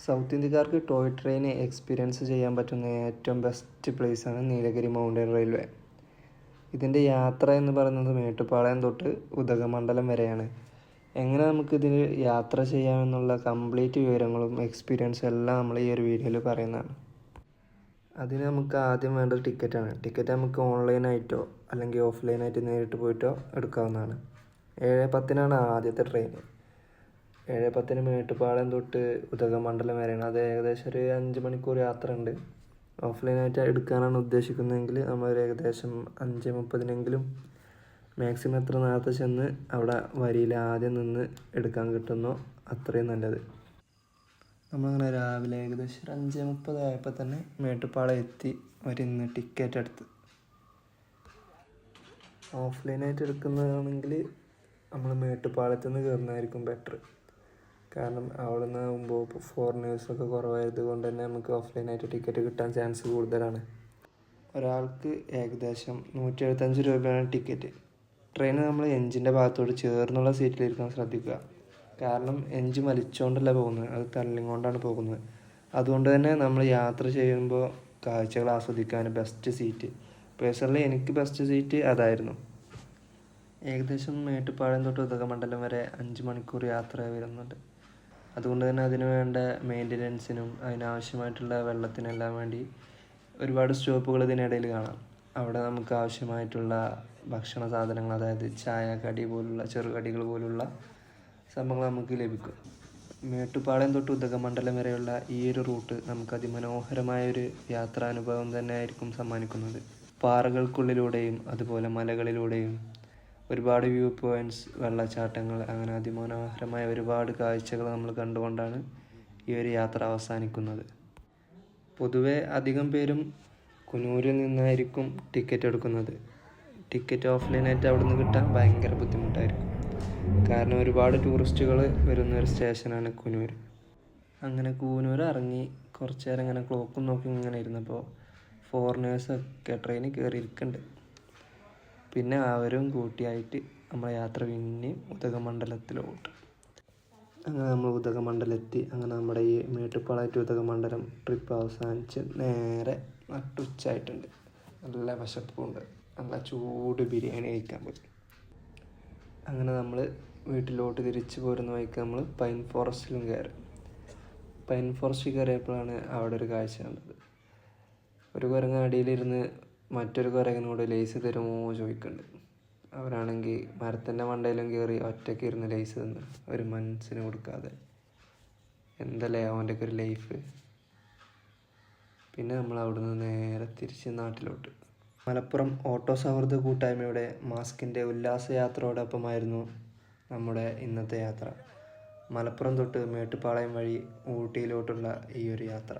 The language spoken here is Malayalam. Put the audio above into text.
സൗത്ത് ഇന്ത്യക്കാർക്ക് ടോയ് ട്രെയിൻ എക്സ്പീരിയൻസ് ചെയ്യാൻ പറ്റുന്ന ഏറ്റവും ബെസ്റ്റ് പ്ലേസാണ് നീലഗിരി മൗണ്ടൻ റെയിൽവേ. ഇതിൻ്റെ യാത്ര എന്ന് പറയുന്നത് മേട്ടുപ്പാളയം തൊട്ട് ഉദകമണ്ഡലം വരെയാണ്. എങ്ങനെ നമുക്കിതിൽ യാത്ര ചെയ്യാമെന്നുള്ള കംപ്ലീറ്റ് വിവരങ്ങളും എക്സ്പീരിയൻസും എല്ലാം നമ്മൾ ഈ ഒരു വീഡിയോയിൽ പറയുന്നതാണ്. അതിന് നമുക്ക് ആദ്യം വേണ്ടത് ടിക്കറ്റാണ്. ടിക്കറ്റ് നമുക്ക് ഓൺലൈനായിട്ടോ അല്ലെങ്കിൽ ഓഫ്ലൈനായിട്ട് നേരിട്ട് പോയിട്ടോ എടുക്കാവുന്നതാണ്. 7:10 ആദ്യത്തെ ട്രെയിൻ. 7:10 മേട്ടുപ്പാളയം തൊട്ട് ഉദകമണ്ഡലം വരെയാണ്. അത് ഏകദേശം ഒരു 5 മണിക്കൂർ യാത്ര ഉണ്ട്. ഓഫ്ലൈനായിട്ട് എടുക്കാനാണ് ഉദ്ദേശിക്കുന്നതെങ്കിൽ നമ്മൾ ഏകദേശം 5:30 മാക്സിമം എത്ര നേരത്തെ ചെന്ന് അവിടെ വരിയിൽ ആദ്യം നിന്ന് എടുക്കാൻ കിട്ടുന്നോ അത്രയും നല്ലത്. നമ്മളങ്ങനെ രാവിലെ ഏകദേശം ഒരു 5:30 ആയപ്പോൾ തന്നെ മേട്ടുപ്പാളയം എത്തി വരുന്ന ടിക്കറ്റ് എടുത്ത്. ഓഫ്ലൈനായിട്ട് എടുക്കുന്നതാണെങ്കിൽ നമ്മൾ മേട്ടുപ്പാളയത്തു നിന്ന് കയറുന്നതായിരിക്കും ബെറ്റർ. കാരണം അവിടെ നിന്നാകുമ്പോൾ ഫോറിനേഴ്സൊക്കെ കുറവായത് കൊണ്ട് തന്നെ നമുക്ക് ഓഫ്ലൈനായിട്ട് ടിക്കറ്റ് കിട്ടാൻ ചാൻസ് കൂടുതലാണ്. ഒരാൾക്ക് ഏകദേശം 175 രൂപയാണ് ടിക്കറ്റ്. ട്രെയിൻ നമ്മൾ എഞ്ചിൻ്റെ ഭാഗത്തോട് ചേർന്നുള്ള സീറ്റിലിരിക്കാൻ ശ്രദ്ധിക്കുക. കാരണം എഞ്ചിൻ വലിച്ചുകൊണ്ടല്ല പോകുന്നത്, അത് തള്ളിക്കൊണ്ടാണ് പോകുന്നത്. അതുകൊണ്ട് തന്നെ നമ്മൾ യാത്ര ചെയ്യുമ്പോൾ കാഴ്ചകൾ ആസ്വദിക്കാൻ ബെസ്റ്റ് സീറ്റ്. പേഴ്സണലി എനിക്ക് ബെസ്റ്റ് സീറ്റ് അതായിരുന്നു. ഏകദേശം മേട്ടുപ്പാളയം തൊട്ട് ഉദകമണ്ഡലം വരെ 5 മണിക്കൂർ യാത്ര വരുന്നുണ്ട്. അതുകൊണ്ട് തന്നെ അതിന് വേണ്ട മെയിൻ്റനൻസിനും അതിനാവശ്യമായിട്ടുള്ള വെള്ളത്തിനെല്ലാം വേണ്ടി ഒരുപാട് സ്റ്റോപ്പുകൾ ഇതിനിടയിൽ കാണാം. അവിടെ നമുക്ക് ആവശ്യമായിട്ടുള്ള ഭക്ഷണ സാധനങ്ങൾ, അതായത് ചായ, കടി പോലുള്ള ചെറുകടികൾ പോലുള്ള സംഭവങ്ങൾ നമുക്ക് ലഭിക്കും. മേട്ടുപ്പാളയം തൊട്ട് ഉദകമണ്ഡലം വരെയുള്ള ഈ ഒരു റൂട്ട് നമുക്ക് അതിമനോഹരമായൊരു യാത്രാനുഭവം തന്നെ ആയിരിക്കും സമ്മാനിക്കുന്നത്. പാറകൾക്കുള്ളിലൂടെയും അതുപോലെ മലകളിലൂടെയും ഒരുപാട് വ്യൂ പോയിൻറ്റ്സ്, വെള്ളച്ചാട്ടങ്ങൾ, അങ്ങനെ അതിമനോഹരമായ ഒരുപാട് കാഴ്ചകൾ നമ്മൾ കണ്ടുകൊണ്ടാണ് ഈ ഒരു യാത്ര അവസാനിക്കുന്നത്. പൊതുവെ അധികം പേരും കുനൂരിൽ നിന്നായിരിക്കും ടിക്കറ്റ് എടുക്കുന്നത്. ടിക്കറ്റ് ഓഫ്ലൈനായിട്ട് അവിടെ നിന്ന് കിട്ടാൻ ഭയങ്കര ബുദ്ധിമുട്ടായിരിക്കും. കാരണം ഒരുപാട് ടൂറിസ്റ്റുകൾ വരുന്ന ഒരു സ്റ്റേഷനാണ് കുനൂർ. അങ്ങനെ കൂനൂർ ഇറങ്ങി കുറച്ച് നേരം ഇങ്ങനെ ക്ലോക്കും നോക്കി ഇങ്ങനെ ഇരുന്നപ്പോൾ ഫോറിനേഴ്സൊക്കെ ട്രെയിനിൽ കയറിയിരിക്കുന്നുണ്ട്. പിന്നെ അവരും കൂട്ടിയായിട്ട് നമ്മളെ യാത്ര പിന്നെയും ഉദകമണ്ഡലത്തിലോട്ട്. അങ്ങനെ നമ്മൾ ഉദകമണ്ഡലമെത്തി. അങ്ങനെ നമ്മുടെ ഈ മേട്ടുപ്പാളയം ടു ഉദകമണ്ഡലം ട്രിപ്പ് അവസാനിച്ച് നേരെ നട്ടുച്ചയായിട്ടുണ്ട്. നല്ല വിശപ്പുണ്ട്. നല്ല ചൂട് ബിരിയാണി കഴിക്കാൻ പോയി. അങ്ങനെ നമ്മൾ വീട്ടിലോട്ട് തിരിച്ചു പോരുന്ന വഴിക്ക് നമ്മൾ പൈൻ ഫോറസ്റ്റിലും കയറി. പൈൻ ഫോറസ്റ്റിൽ കയറിയപ്പോഴാണ് അവിടെ ഒരു കാഴ്ച കണ്ടത്. ഒരു കുരങ്ങ് അടിയിലിരുന്ന് മറ്റൊരു കുരങ്ങനോട് ലേസ് തരുമോ ചോദിക്കുന്നുണ്ട്. അവരാണെങ്കിൽ മരത്തിൻ്റെ മണ്ടയിലും കയറി ഒറ്റയ്ക്ക് ഇരുന്ന് ലേസ് തന്നു, ഒരു മനസ്സിന് കൊടുക്കാതെ. എന്തല്ലേ അവൻ്റെയൊക്കെ ഒരു ലൈഫ്. പിന്നെ നമ്മൾ അവിടുന്ന് നേരെ തിരിച്ച് നാട്ടിലോട്ട്. മലപ്പുറം ഓട്ടോ സൗഹൃദ കൂട്ടായ്മയുടെ മാസ്കിൻ്റെ ഉല്ലാസയാത്രയോടൊപ്പമായിരുന്നു നമ്മുടെ ഇന്നത്തെ യാത്ര. മലപ്പുറം തൊട്ട് മേട്ടുപ്പാളയം വഴി ഊട്ടിയിലോട്ടുള്ള ഈ ഒരു യാത്ര.